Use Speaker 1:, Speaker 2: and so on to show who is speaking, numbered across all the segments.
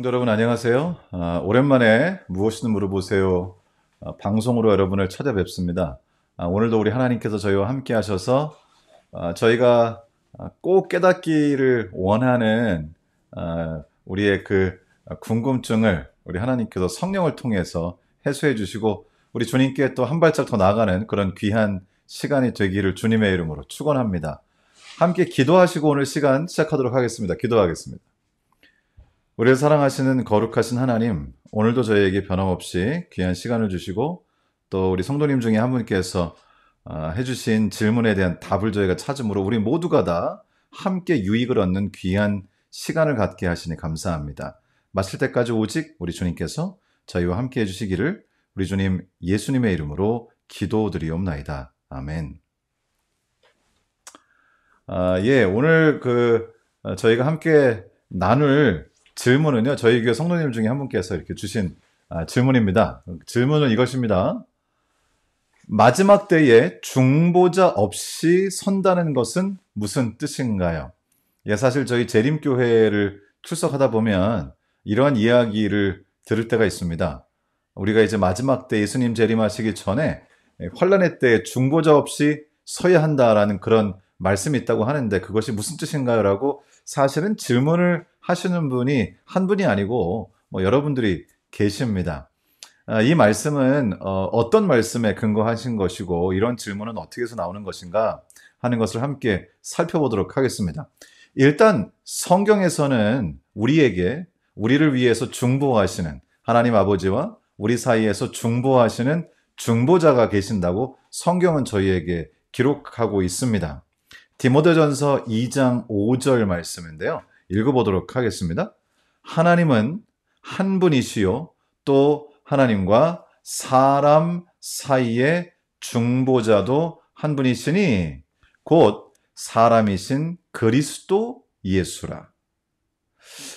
Speaker 1: 성도 여러분 안녕하세요. 오랜만에 무엇이든 물어보세요. 방송으로 여러분을 찾아뵙습니다. 오늘도 우리 하나님께서 저희와 함께 하셔서 저희가 꼭 깨닫기를 원하는 우리의 그 궁금증을 우리 하나님께서 성령을 통해서 해소해 주시고 우리 주님께 또 한 발짝 더 나아가는 그런 귀한 시간이 되기를 주님의 이름으로 축원합니다. 함께 기도하시고 오늘 시간 시작하도록 하겠습니다. 기도하겠습니다. 우리를 사랑하시는 거룩하신 하나님, 오늘도 저희에게 변함없이 귀한 시간을 주시고 또 우리 성도님 중에 한 분께서 해주신 질문에 대한 답을 저희가 찾음으로 우리 모두가 다 함께 유익을 얻는 귀한 시간을 갖게 하시니 감사합니다. 마칠 때까지 오직 우리 주님께서 저희와 함께 해주시기를 우리 주님 예수님의 이름으로 기도드리옵나이다. 아멘. 오늘 저희가 함께 나눌 질문은요, 저희 교회 성도님 중에 한 분께서 이렇게 주신 질문입니다. 질문은 이것입니다. 마지막 때에 중보자 없이 선다는 것은 무슨 뜻인가요? 사실 저희 재림교회를 출석하다 보면 이러한 이야기를 들을 때가 있습니다. 우리가 이제 마지막 때 예수님 재림하시기 전에 환란의 때에 중보자 없이 서야 한다라는 그런 말씀이 있다고 하는데 그것이 무슨 뜻인가요? 라고 사실은 질문을 하시는 분이 한 분이 아니고 여러분들이 계십니다. 이 말씀은 어떤 말씀에 근거하신 것이고 이런 질문은 어떻게 해서 나오는 것인가 하는 것을 함께 살펴보도록 하겠습니다. 일단 성경에서는 우리를 위해서 중보하시는 하나님 아버지와 우리 사이에서 중보하시는 중보자가 계신다고 성경은 저희에게 기록하고 있습니다. 디모데전서 2장 5절 말씀인데요. 읽어보도록 하겠습니다. 하나님은 한 분이시요 또 하나님과 사람 사이의 중보자도 한 분이시니 곧 사람이신 그리스도 예수라.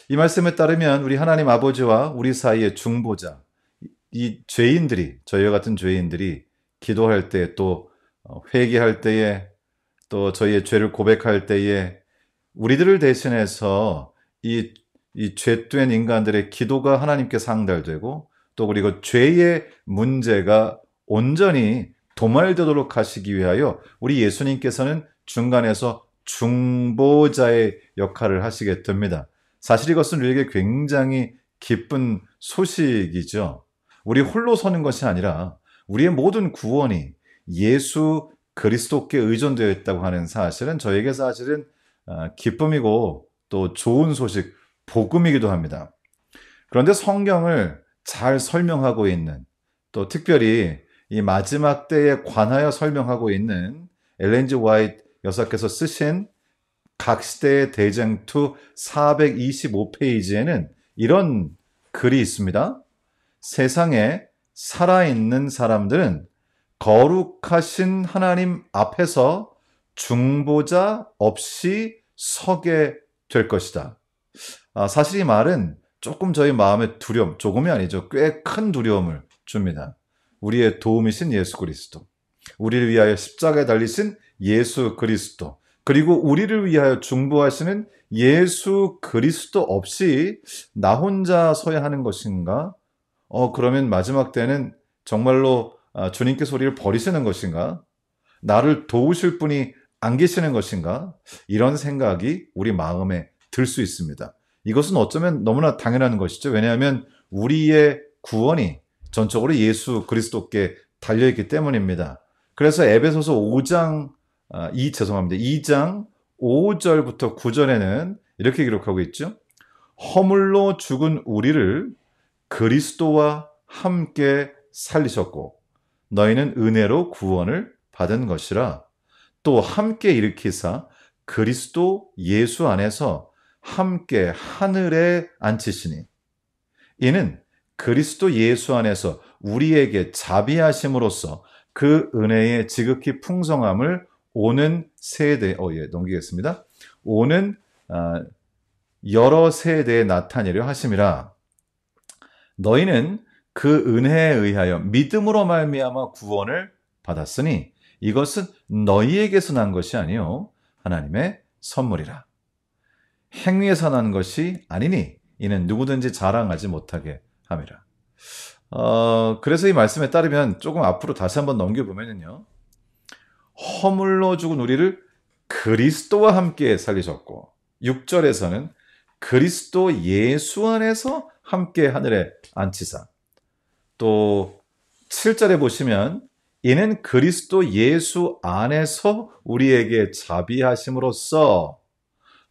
Speaker 1: 이 말씀에 따르면 우리 하나님 아버지와 우리 사이의 중보자, 이 죄인들이, 저희와 같은 죄인들이 기도할 때 또 회개할 때에 또 저희의 죄를 고백할 때에 우리들을 대신해서 이 죄된 인간들의 기도가 하나님께 상달되고 또 그리고 죄의 문제가 온전히 도말되도록 하시기 위하여 우리 예수님께서는 중간에서 중보자의 역할을 하시게 됩니다. 사실 이것은 우리에게 굉장히 기쁜 소식이죠. 우리 홀로 서는 것이 아니라 우리의 모든 구원이 예수 그리스도께 의존되어 있다고 하는 사실은 저에게 사실은 기쁨이고 또 좋은 소식, 복음이기도 합니다. 그런데 성경을 잘 설명하고 있는 또 특별히 이 마지막 때에 관하여 설명하고 있는 엘렌 G 화이트 여사께서 쓰신 각 시대의 대쟁투 425페이지에는 이런 글이 있습니다. 세상에 살아있는 사람들은 거룩하신 하나님 앞에서 중보자 없이 서게 될 것이다. 사실 이 말은 조금 저희 마음에 조금이 아니죠. 꽤 큰 두려움을 줍니다. 우리의 도움이신 예수 그리스도, 우리를 위하여 십자가에 달리신 예수 그리스도, 그리고 우리를 위하여 중보하시는 예수 그리스도 없이 나 혼자 서야 하는 것인가? 그러면 마지막 때는 정말로 주님께서 우리를 버리시는 것인가? 나를 도우실 분이 안 계시는 것인가? 이런 생각이 우리 마음에 들 수 있습니다. 이것은 어쩌면 너무나 당연한 것이죠. 왜냐하면 우리의 구원이 전적으로 예수 그리스도께 달려있기 때문입니다. 그래서 에베소서 2장 5절부터 9절에는 이렇게 기록하고 있죠. 허물로 죽은 우리를 그리스도와 함께 살리셨고 너희는 은혜로 구원을 받은 것이라. 또 함께 일으키사 그리스도 예수 안에서 함께 하늘에 앉히시니 이는 그리스도 예수 안에서 우리에게 자비하심으로써 그 은혜의 지극히 풍성함을 오는 세대, 넘기겠습니다. 오는 여러 세대에 나타내려 하심이라. 너희는 그 은혜에 의하여 믿음으로 말미암아 구원을 받았으니 이것은 너희에게서 난 것이 아니요 하나님의 선물이라. 행위에서 난 것이 아니니 이는 누구든지 자랑하지 못하게 함이라. 그래서 이 말씀에 따르면 조금 앞으로 다시 한번 넘겨보면요. 허물로 죽은 우리를 그리스도와 함께 살리셨고 6절에서는 그리스도 예수 안에서 함께 하늘에 앉히사. 또 7절에 보시면 이는 그리스도 예수 안에서 우리에게 자비하심으로써.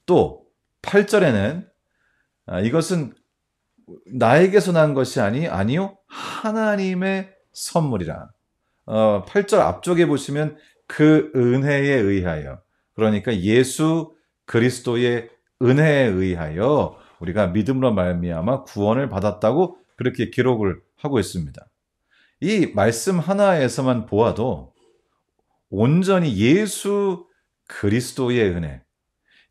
Speaker 1: 또 8절에는 이것은 나에게서 난 것이 아니요 하나님의 선물이라. 8절 앞쪽에 보시면 그 은혜에 의하여, 그러니까 예수 그리스도의 은혜에 의하여 우리가 믿음으로 말미암아 구원을 받았다고 그렇게 기록을 하고 있습니다. 이 말씀 하나에서만 보아도 온전히 예수 그리스도의 은혜,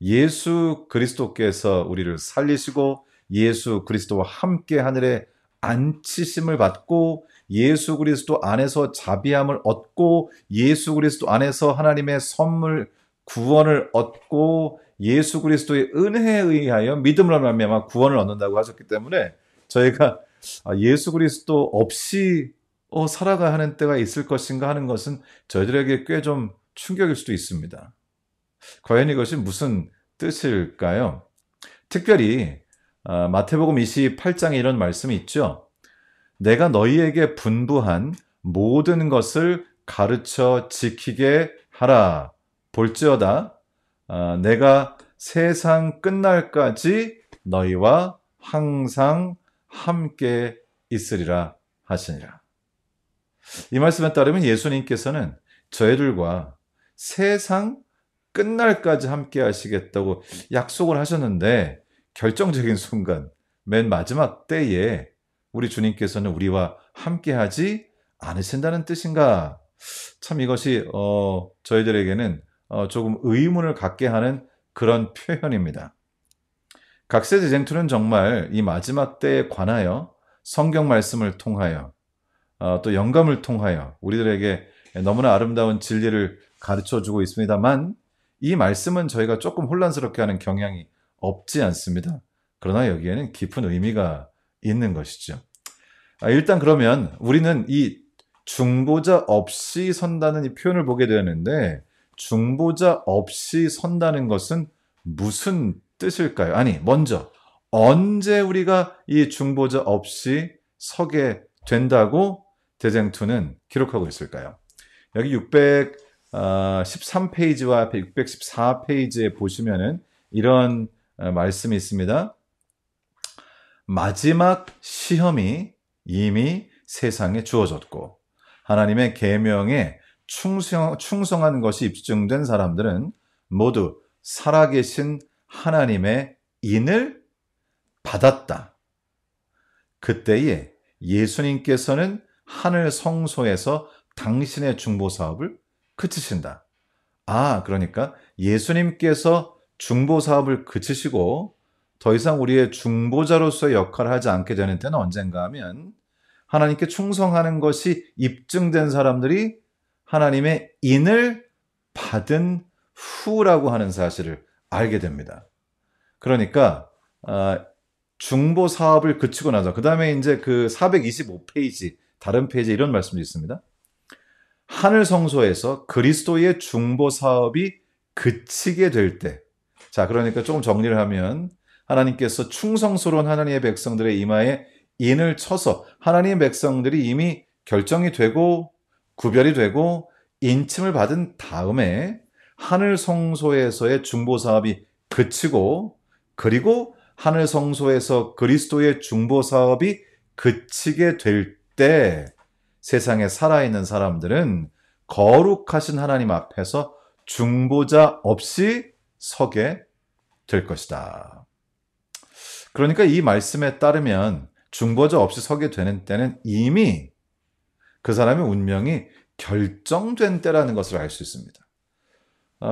Speaker 1: 예수 그리스도께서 우리를 살리시고 예수 그리스도와 함께 하늘에 앉히심을 받고 예수 그리스도 안에서 자비함을 얻고 예수 그리스도 안에서 하나님의 선물 구원을 얻고 예수 그리스도의 은혜에 의하여 믿음으로 말미암아 구원을 얻는다고 하셨기 때문에 저희가 예수 그리스도 없이 살아가야 하는 때가 있을 것인가 하는 것은 저희들에게 꽤 좀 충격일 수도 있습니다. 과연 이것이 무슨 뜻일까요? 특별히 마태복음 28장에 이런 말씀이 있죠. 내가 너희에게 분부한 모든 것을 가르쳐 지키게 하라. 볼지어다 내가 세상 끝날까지 너희와 항상 함께 있으리라 하시니라. 이 말씀에 따르면 예수님께서는 저희들과 세상 끝날까지 함께 하시겠다고 약속을 하셨는데 결정적인 순간, 맨 마지막 때에 우리 주님께서는 우리와 함께하지 않으신다는 뜻인가? 참 이것이 저희들에게는 조금 의문을 갖게 하는 그런 표현입니다. 각세대쟁투는 정말 이 마지막 때에 관하여 성경 말씀을 통하여 또 영감을 통하여 우리들에게 너무나 아름다운 진리를 가르쳐주고 있습니다만 이 말씀은 저희가 조금 혼란스럽게 하는 경향이 없지 않습니다. 그러나 여기에는 깊은 의미가 있는 것이죠. 일단 그러면 우리는 이 중보자 없이 선다는 이 표현을 보게 되었는데 중보자 없이 선다는 것은 무슨 뜻일까요? 아니, 먼저 언제 우리가 이 중보자 없이 서게 된다고 대쟁투는 기록하고 있을까요? 여기 613페이지와 614페이지에 보시면은 이런 말씀이 있습니다. 마지막 시험이 이미 세상에 주어졌고 하나님의 계명에 충성한 것이 입증된 사람들은 모두 살아계신 하나님의 인을 받았다. 그때에 예수님께서는 하늘 성소에서 당신의 중보 사업을 그치신다. 그러니까 예수님께서 중보 사업을 그치시고 더 이상 우리의 중보자로서의 역할을 하지 않게 되는 때는 언젠가 하면 하나님께 충성하는 것이 입증된 사람들이 하나님의 인을 받은 후라고 하는 사실을 알게 됩니다. 그러니까 중보 사업을 그치고 나서 그 다음에 이제 그 425페이지 다른 페이지에 이런 말씀도 있습니다. 하늘 성소에서 그리스도의 중보 사업이 그치게 될 때, 자 그러니까 조금 정리를 하면 하나님께서 충성스러운 하나님의 백성들의 이마에 인을 쳐서 하나님의 백성들이 이미 결정이 되고 구별이 되고 인침을 받은 다음에 하늘 성소에서의 중보 사업이 그치고 그리고 하늘 성소에서 그리스도의 중보 사업이 그치게 될 때 세상에 살아있는 사람들은 거룩하신 하나님 앞에서 중보자 없이 서게 될 것이다. 그러니까 이 말씀에 따르면 중보자 없이 서게 되는 때는 이미 그 사람의 운명이 결정된 때라는 것을 알 수 있습니다.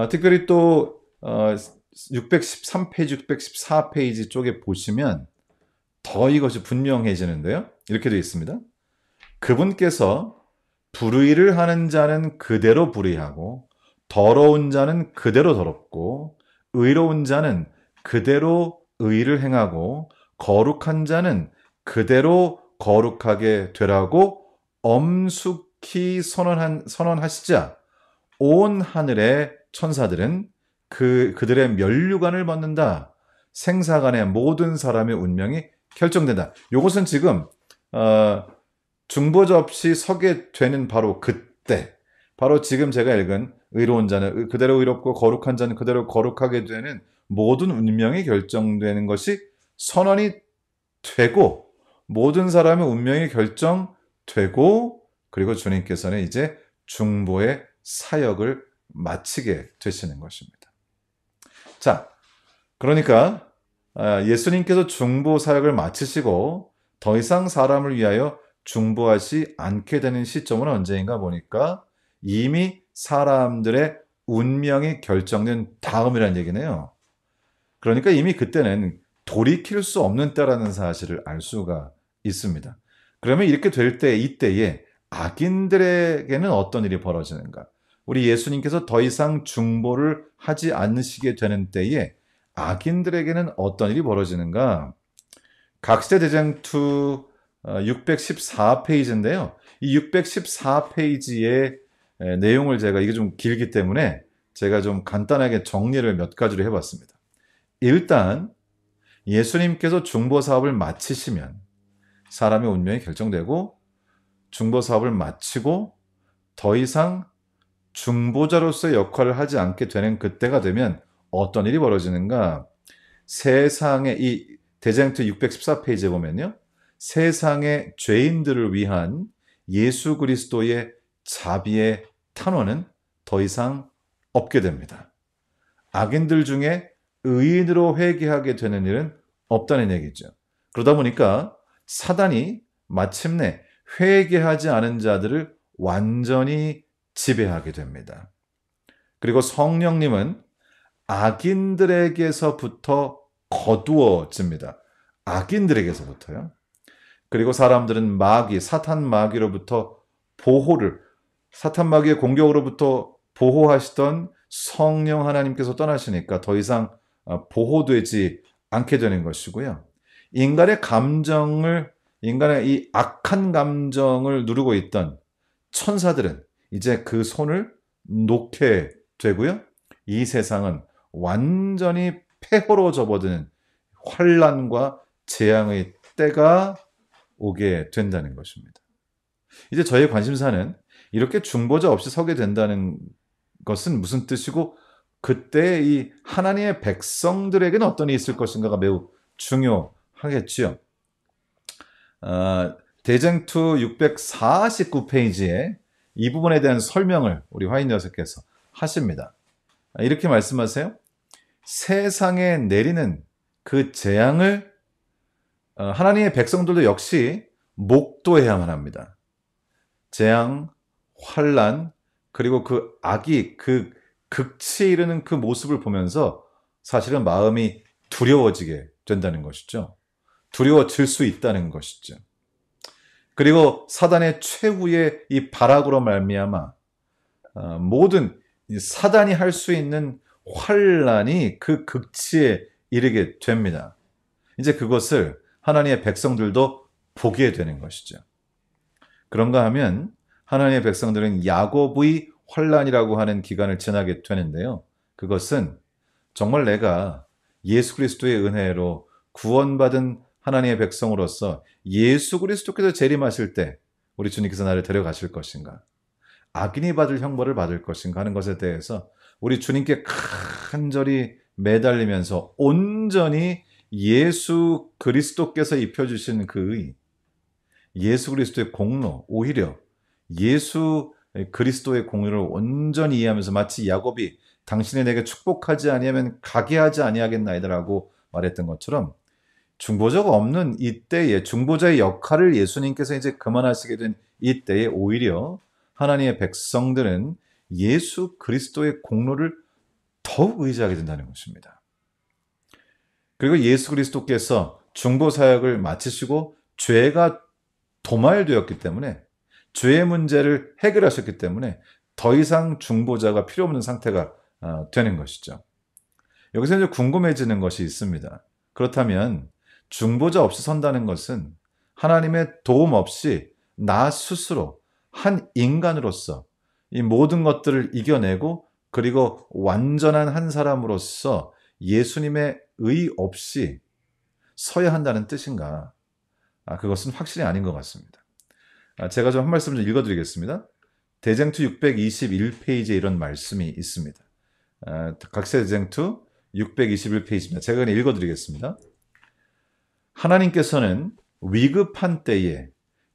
Speaker 1: 특별히 또 613페이지, 614페이지 쪽에 보시면 더 이것이 분명해지는데요. 이렇게 되어 있습니다. 그분께서 불의를 하는 자는 그대로 불의하고 더러운 자는 그대로 더럽고 의로운 자는 그대로 의를 행하고 거룩한 자는 그대로 거룩하게 되라고 엄숙히 선언하시자 온 하늘의 천사들은 그들의 면류관을 벗는다. 생사간의 모든 사람의 운명이 결정된다. 이것은 지금 중보자 없이 서게 되는 바로 그때, 바로 지금 제가 읽은 의로운 자는 그대로 의롭고 거룩한 자는 그대로 거룩하게 되는 모든 운명이 결정되는 것이 선언이 되고 모든 사람의 운명이 결정되고 그리고 주님께서는 이제 중보의 사역을 마치게 되시는 것입니다. 자, 그러니까 예수님께서 중보 사역을 마치시고 더 이상 사람을 위하여 중보하지 않게 되는 시점은 언제인가 보니까 이미 사람들의 운명이 결정된 다음이라는 얘기네요. 그러니까 이미 그때는 돌이킬 수 없는 때라는 사실을 알 수가 있습니다. 그러면 이렇게 될 때, 이때에 악인들에게는 어떤 일이 벌어지는가? 우리 예수님께서 더 이상 중보를 하지 않으시게 되는 때에 악인들에게는 어떤 일이 벌어지는가? 각시대 대쟁투 614페이지인데요. 이 614페이지의 내용을 이게 좀 길기 때문에 제가 좀 간단하게 정리를 몇 가지로 해봤습니다. 일단 예수님께서 중보 사업을 마치시면 사람의 운명이 결정되고 중보 사업을 마치고 더 이상 중보자로서의 역할을 하지 않게 되는 그때가 되면 어떤 일이 벌어지는가? 세상에 이 대쟁투 614페이지에 보면요. 세상의 죄인들을 위한 예수 그리스도의 자비의 탄원은 더 이상 없게 됩니다. 악인들 중에 의인으로 회개하게 되는 일은 없다는 얘기죠. 그러다 보니까 사단이 마침내 회개하지 않은 자들을 완전히 지배하게 됩니다. 그리고 성령님은 악인들에게서부터 거두어집니다. 악인들에게서부터요. 그리고 사람들은 사탄 마귀로부터 사탄 마귀의 공격으로부터 보호하시던 성령 하나님께서 떠나시니까 더 이상 보호되지 않게 되는 것이고요. 인간의 이 악한 감정을 누르고 있던 천사들은 이제 그 손을 놓게 되고요. 이 세상은 완전히 폐허로 접어드는 환난과 재앙의 때가 오게 된다는 것입니다. 이제 저의 관심사는 이렇게 중보자 없이 서게 된다는 것은 무슨 뜻이고 그때 이 하나님의 백성들에게는 어떤 일이 있을 것인가가 매우 중요하겠지요. 대쟁투 649페이지에 이 부분에 대한 설명을 우리 화인 여사께서 하십니다. 이렇게 말씀하세요. 세상에 내리는 그 재앙을 하나님의 백성들도 역시 목도해야만 합니다. 재앙, 환난, 그리고 그 악이 그 극치에 이르는 그 모습을 보면서 사실은 마음이 두려워지게 된다는 것이죠. 두려워질 수 있다는 것이죠. 그리고 사단의 최후의 이 발악으로 말미암아 모든 사단이 할 수 있는 환난이 그 극치에 이르게 됩니다. 이제 그것을 하나님의 백성들도 보게 되는 것이죠. 그런가 하면 하나님의 백성들은 야곱의 환난이라고 하는 기간을 지나게 되는데요. 그것은 정말 내가 예수 그리스도의 은혜로 구원받은 하나님의 백성으로서 예수 그리스도께서 재림하실 때 우리 주님께서 나를 데려가실 것인가, 악인이 받을 형벌을 받을 것인가 하는 것에 대해서 우리 주님께 간절히 매달리면서 온전히 예수 그리스도께서 입혀주신 그 의, 예수 그리스도의 공로, 오히려 예수 그리스도의 공로를 온전히 이해하면서 마치 야곱이 당신이 내게 축복하지 아니하면 가게 하지 아니하겠나이다라고 말했던 것처럼 중보자가 없는 이때에 중보자의 역할을 예수님께서 이제 그만하시게 된 이때에 오히려 하나님의 백성들은 예수 그리스도의 공로를 더욱 의지하게 된다는 것입니다. 그리고 예수 그리스도께서 중보사역을 마치시고 죄가 도말되었기 때문에, 죄의 문제를 해결하셨기 때문에 더 이상 중보자가 필요 없는 상태가 되는 것이죠. 여기서 이제 궁금해지는 것이 있습니다. 그렇다면 중보자 없이 선다는 것은 하나님의 도움 없이 나 스스로 한 인간으로서 이 모든 것들을 이겨내고, 그리고 완전한 한 사람으로서 예수님의 의 없이 서야 한다는 뜻인가? 그것은 확실히 아닌 것 같습니다. 제가 좀 한 말씀 좀 읽어드리겠습니다. 대쟁투 621페이지에 이런 말씀이 있습니다. 각세 대쟁투 621페이지입니다. 제가 그냥 읽어드리겠습니다. 하나님께서는 위급한 때에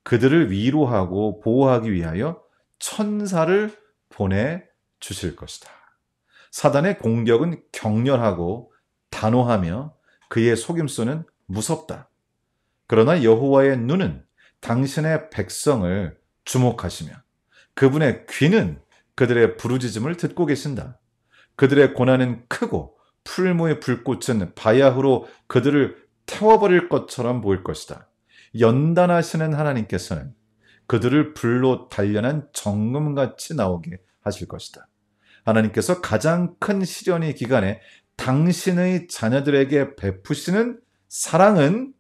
Speaker 1: 그들을 위로하고 보호하기 위하여 천사를 보내주실 것이다. 사단의 공격은 격렬하고 단호하며 그의 속임수는 무섭다. 그러나 여호와의 눈은 당신의 백성을 주목하시며 그분의 귀는 그들의 부르짖음을 듣고 계신다. 그들의 고난은 크고 풀무의 불꽃은 바야흐로 그들을 태워버릴 것처럼 보일 것이다. 연단하시는 하나님께서는 그들을 불로 단련한 정금같이 나오게 하실 것이다. 하나님께서 가장 큰 시련의 기간에 당신의 자녀들에게 베푸시는 사랑은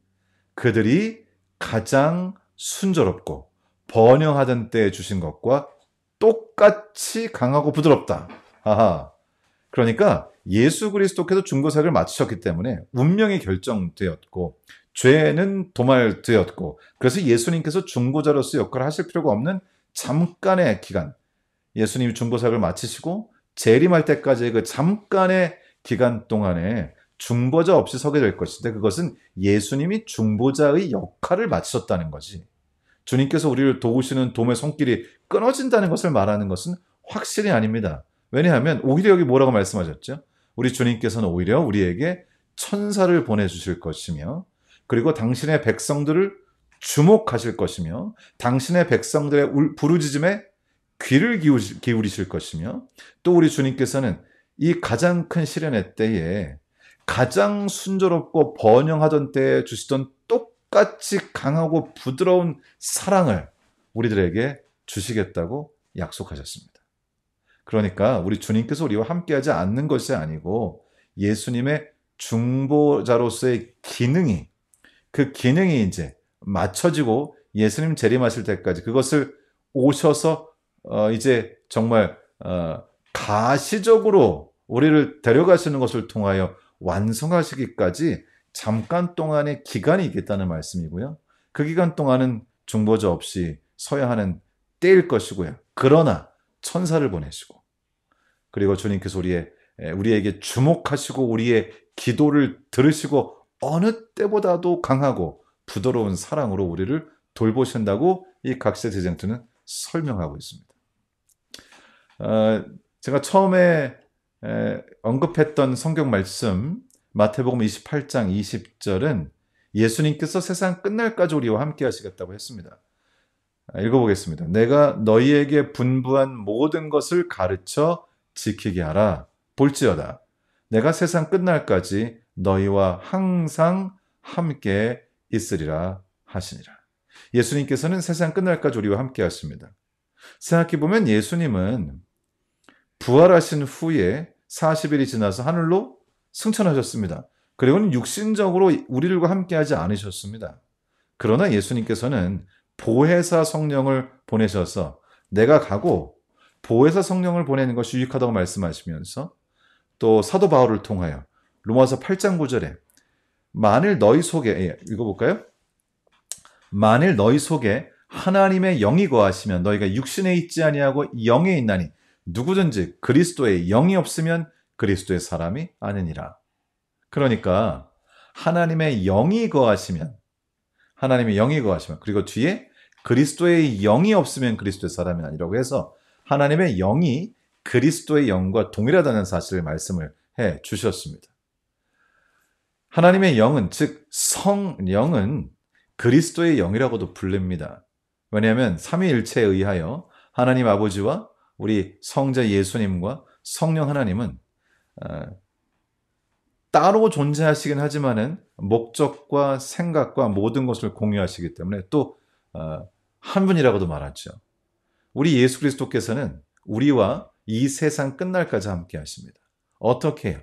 Speaker 1: 그들이 가장 순조롭고 번영하던 때에 주신 것과 똑같이 강하고 부드럽다. 그러니까 예수 그리스도께서 중보사역을 마치셨기 때문에 운명이 결정되었고 죄는 도말되었고, 그래서 예수님께서 중보자로서 역할을 하실 필요가 없는 잠깐의 기간, 예수님이 중보사역을 마치시고 재림할 때까지의 그 잠깐의 기간 동안에 중보자 없이 서게 될 것인데, 그것은 예수님이 중보자의 역할을 마치셨다는 거지, 주님께서 우리를 도우시는 도움의 손길이 끊어진다는 것을 말하는 것은 확실히 아닙니다. 왜냐하면 오히려 여기 뭐라고 말씀하셨죠? 우리 주님께서는 오히려 우리에게 천사를 보내주실 것이며, 그리고 당신의 백성들을 주목하실 것이며, 당신의 백성들의 부르짖음에 귀를 기울이실 것이며, 또 우리 주님께서는 이 가장 큰 시련의 때에 가장 순조롭고 번영하던 때에 주시던 똑같이 강하고 부드러운 사랑을 우리들에게 주시겠다고 약속하셨습니다. 그러니까 우리 주님께서 우리와 함께하지 않는 것이 아니고 예수님의 중보자로서의 기능이, 그 기능이 이제 맞춰지고 예수님 재림하실 때까지 그것을 오셔서 이제 정말 가시적으로 우리를 데려가시는 것을 통하여 완성하시기까지 잠깐 동안의 기간이 있겠다는 말씀이고요. 그 기간 동안은 중보자 없이 서야 하는 때일 것이고요. 그러나 천사를 보내시고, 그리고 주님께서 우리에게 주목하시고 우리의 기도를 들으시고 어느 때보다도 강하고 부드러운 사랑으로 우리를 돌보신다고 이 각세 대쟁투는 설명하고 있습니다. 제가 처음에 언급했던 성경 말씀 마태복음 28장 20절은 예수님께서 세상 끝날까지 우리와 함께 하시겠다고 했습니다. 읽어보겠습니다. 내가 너희에게 분부한 모든 것을 가르쳐 지키게 하라. 볼지어다 내가 세상 끝날까지 너희와 항상 함께 있으리라 하시니라. 예수님께서는 세상 끝날까지 우리와 함께 하십니다. 생각해보면 예수님은 부활하신 후에 40일이 지나서 하늘로 승천하셨습니다. 그리고는 육신적으로 우리들과 함께하지 않으셨습니다. 그러나 예수님께서는 보혜사 성령을 보내셔서 내가 가고 보혜사 성령을 보내는 것이 유익하다고 말씀하시면서, 또 사도 바울을 통하여 로마서 8장 9절에 만일 너희 속에, 읽어볼까요? 만일 너희 속에 하나님의 영이 거하시면 너희가 육신에 있지 아니하고 영에 있나니 누구든지 그리스도의 영이 없으면 그리스도의 사람이 아니니라. 그러니까 하나님의 영이 거하시면, 그리고 뒤에 그리스도의 영이 없으면 그리스도의 사람이 아니라고 해서 하나님의 영이 그리스도의 영과 동일하다는 사실을 말씀을 해 주셨습니다. 하나님의 영은, 즉 성령은 그리스도의 영이라고도 불립니다. 왜냐하면 삼위일체에 의하여 하나님 아버지와 우리 성자 예수님과 성령 하나님은 따로 존재하시긴 하지만은 목적과 생각과 모든 것을 공유하시기 때문에 또 한 분이라고도 말하죠. 우리 예수 그리스도께서는 우리와 이 세상 끝날까지 함께 하십니다. 어떻게 해요?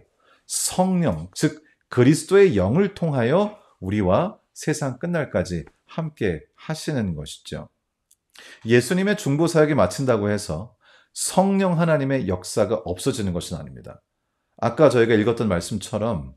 Speaker 1: 성령, 즉 그리스도의 영을 통하여 우리와 세상 끝날까지 함께 하시는 것이죠. 예수님의 중보 사역이 마친다고 해서 성령 하나님의 역사가 없어지는 것은 아닙니다. 아까 저희가 읽었던 말씀처럼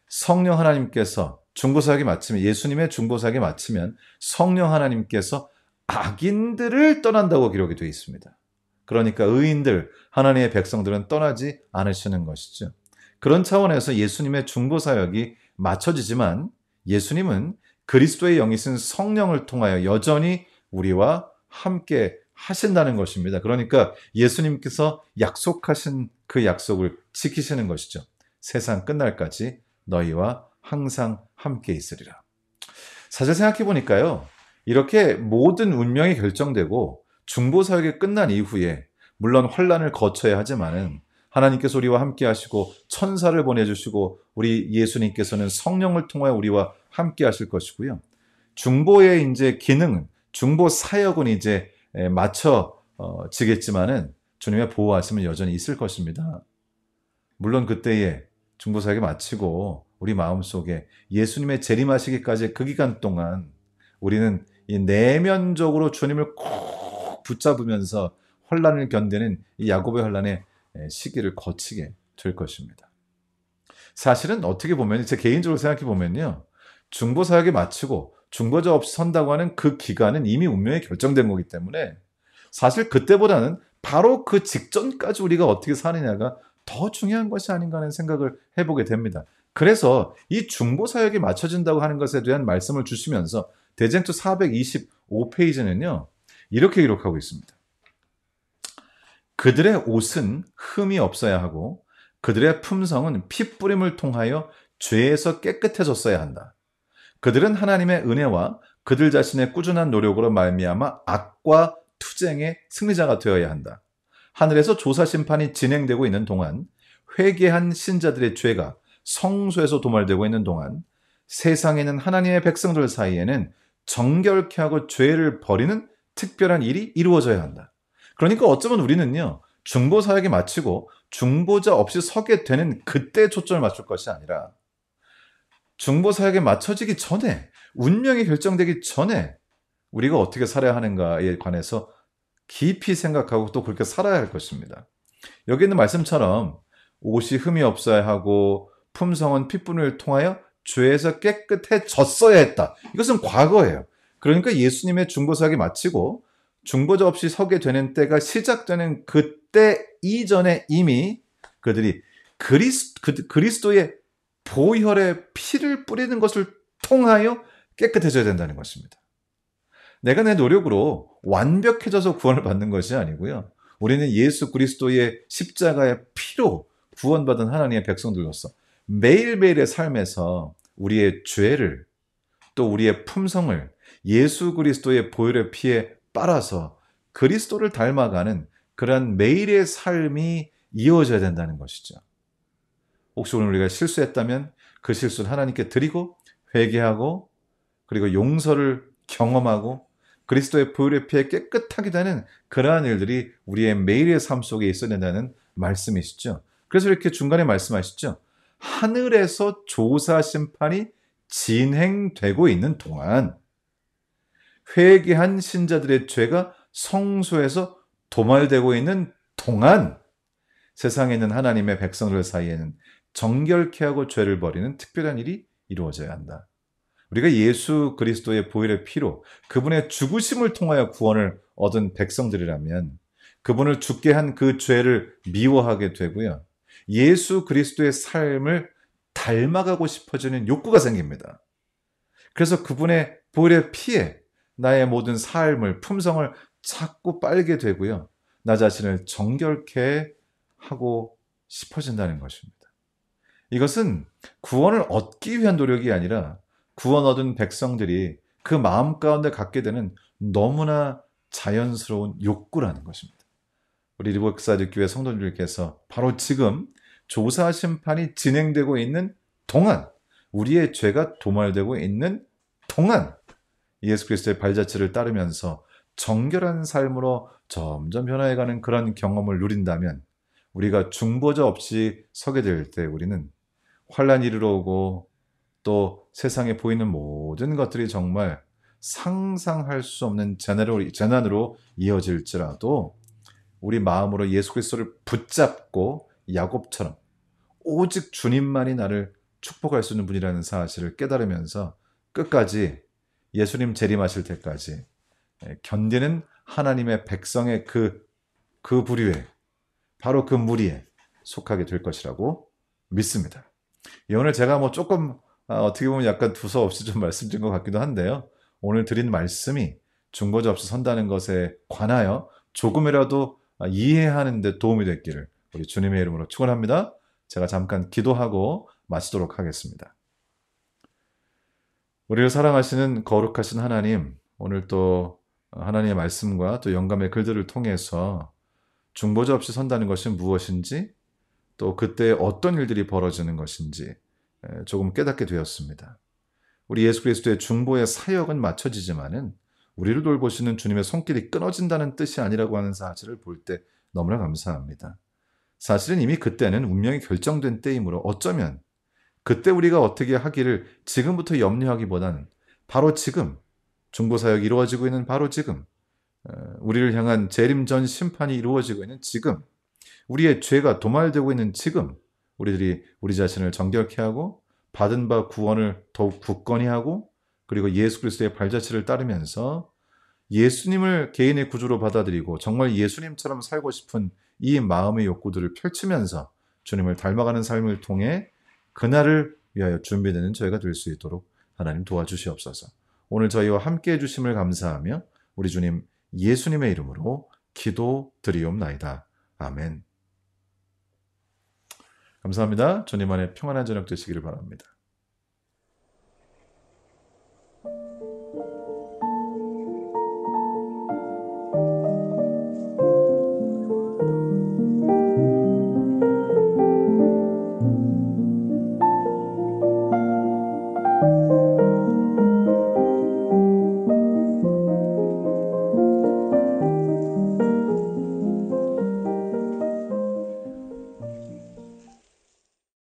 Speaker 1: 성령 하나님께서 중보사역이 마치면, 예수님의 중보사역이 마치면 성령 하나님께서 악인들을 떠난다고 기록이 되어 있습니다. 그러니까 의인들, 하나님의 백성들은 떠나지 않으시는 것이죠. 그런 차원에서 예수님의 중보사역이 마쳐지지만 예수님은 그리스도의 영이신 성령을 통하여 여전히 우리와 함께 하신다는 것입니다. 그러니까 예수님께서 약속하신 그 약속을 지키시는 것이죠. 세상 끝날까지 너희와 항상 함께 있으리라. 사실 생각해 보니까요, 이렇게 모든 운명이 결정되고 중보사역이 끝난 이후에 물론 환난을 거쳐야 하지만은 하나님께서 우리와 함께 하시고 천사를 보내주시고 우리 예수님께서는 성령을 통하여 우리와 함께 하실 것이고요. 중보의 이제 기능, 중보 사역은 이제 맞춰지겠지만은 주님의 보호하심은 여전히 있을 것입니다. 물론 그때에 중보사역이 마치고 우리 마음속에 예수님의 재림하시기까지 그 기간 동안 우리는 이 내면적으로 주님을 꼭 붙잡으면서 환난을 견디는 이 야곱의 환난의 시기를 거치게 될 것입니다. 사실은 어떻게 보면, 제 개인적으로 생각해 보면요, 중보사역이 마치고 중보자 없이 선다고 하는 그 기간은 이미 운명이 결정된 거기 때문에 사실 그때보다는 바로 그 직전까지 우리가 어떻게 사느냐가 더 중요한 것이 아닌가 하는 생각을 해보게 됩니다. 그래서 이 중보사역이 맞춰진다고 하는 것에 대한 말씀을 주시면서 대쟁투 425페이지는요, 이렇게 기록하고 있습니다. 그들의 옷은 흠이 없어야 하고 그들의 품성은 핏부림을 통하여 죄에서 깨끗해졌어야 한다. 그들은 하나님의 은혜와 그들 자신의 꾸준한 노력으로 말미암아 악과 투쟁의 승리자가 되어야 한다. 하늘에서 조사 심판이 진행되고 있는 동안, 회개한 신자들의 죄가 성소에서 도말되고 있는 동안, 세상에 있는 하나님의 백성들 사이에는 정결케 하고 죄를 버리는 특별한 일이 이루어져야 한다. 그러니까 어쩌면 우리는요, 중보 사역이 마치고 중보자 없이 서게 되는 그때에 초점을 맞출 것이 아니라 중보 사역에 맞춰지기 전에, 운명이 결정되기 전에 우리가 어떻게 살아야 하는가에 관해서 깊이 생각하고 또 그렇게 살아야 할 것입니다. 여기 있는 말씀처럼 옷이 흠이 없어야 하고 품성은 핏분을 통하여 죄에서 깨끗해졌어야 했다. 이것은 과거예요. 그러니까 예수님의 중보사역이 마치고 중보자 없이 서게 되는 때가 시작되는 그때 이전에 이미 그들이 그리스도의 보혈의 피를 뿌리는 것을 통하여 깨끗해져야 된다는 것입니다. 내가 내 노력으로 완벽해져서 구원을 받는 것이 아니고요. 우리는 예수 그리스도의 십자가의 피로 구원받은 하나님의 백성들로서 매일매일의 삶에서 우리의 죄를, 또 우리의 품성을 예수 그리스도의 보혈의 피에 빨아서 그리스도를 닮아가는 그러한 매일의 삶이 이어져야 된다는 것이죠. 혹시 오늘 우리가 실수했다면 그 실수를 하나님께 드리고 회개하고 그리고 용서를 경험하고 그리스도의 보혈의 피에 깨끗하게 되는 그러한 일들이 우리의 매일의 삶 속에 있어야 된다는 말씀이시죠. 그래서 이렇게 중간에 말씀하시죠. 하늘에서 조사 심판이 진행되고 있는 동안, 회개한 신자들의 죄가 성소에서 도말되고 있는 동안, 세상에 있는 하나님의 백성들 사이에는 정결케 하고 죄를 버리는 특별한 일이 이루어져야 한다. 우리가 예수 그리스도의 보혈의 피로 그분의 죽으심을 통하여 구원을 얻은 백성들이라면 그분을 죽게 한 그 죄를 미워하게 되고요. 예수 그리스도의 삶을 닮아가고 싶어지는 욕구가 생깁니다. 그래서 그분의 보혈의 피에 나의 모든 삶을, 품성을 자꾸 빨게 되고요. 나 자신을 정결케 하고 싶어진다는 것입니다. 이것은 구원을 얻기 위한 노력이 아니라 구원 얻은 백성들이 그 마음 가운데 갖게 되는 너무나 자연스러운 욕구라는 것입니다. 우리 리버사이드 교회 성도님들께서 바로 지금 조사 심판이 진행되고 있는 동안, 우리의 죄가 도말되고 있는 동안 예수 그리스도의 발자취를 따르면서 정결한 삶으로 점점 변화해가는 그런 경험을 누린다면, 우리가 중보자 없이 서게 될 때 우리는 환난이 이르러 오고 또 세상에 보이는 모든 것들이 정말 상상할 수 없는 재난으로 이어질지라도 우리 마음으로 예수 그리스도를 붙잡고 야곱처럼 오직 주님만이 나를 축복할 수 있는 분이라는 사실을 깨달으면서 끝까지 예수님 재림하실 때까지 견디는 하나님의 백성의 그 부류에, 바로 그 무리에 속하게 될 것이라고 믿습니다. 오늘 제가 조금 어떻게 보면 약간 두서없이 좀 말씀드린 것 같기도 한데요. 오늘 드린 말씀이 중보자 없이 선다는 것에 관하여 조금이라도 이해하는 데 도움이 됐기를 우리 주님의 이름으로 축원합니다. 제가 잠깐 기도하고 마치도록 하겠습니다. 우리를 사랑하시는 거룩하신 하나님, 오늘 또 하나님의 말씀과 또 영감의 글들을 통해서 중보자 없이 선다는 것이 무엇인지, 또 그때 어떤 일들이 벌어지는 것인지 조금 깨닫게 되었습니다. 우리 예수 그리스도의 중보의 사역은 맞춰지지만은 우리를 돌보시는 주님의 손길이 끊어진다는 뜻이 아니라고 하는 사실을 볼 때 너무나 감사합니다. 사실은 이미 그때는 운명이 결정된 때이므로 어쩌면 그때 우리가 어떻게 하기를 지금부터 염려하기보다는 바로 지금, 중보사역이 이루어지고 있는 바로 지금, 우리를 향한 재림 전 심판이 이루어지고 있는 지금, 우리의 죄가 도말되고 있는 지금, 우리들이 우리 자신을 정결케 하고 받은 바 구원을 더욱 굳건히 하고, 그리고 예수 그리스도의 발자취를 따르면서 예수님을 개인의 구주로 받아들이고 정말 예수님처럼 살고 싶은 이 마음의 욕구들을 펼치면서 주님을 닮아가는 삶을 통해 그날을 위하여 준비되는 저희가 될 수 있도록 하나님 도와주시옵소서. 오늘 저희와 함께 해주심을 감사하며 우리 주님 예수님의 이름으로 기도드리옵나이다. 아멘. 감사합니다. 주님 안에 평안한 저녁 되시기를 바랍니다.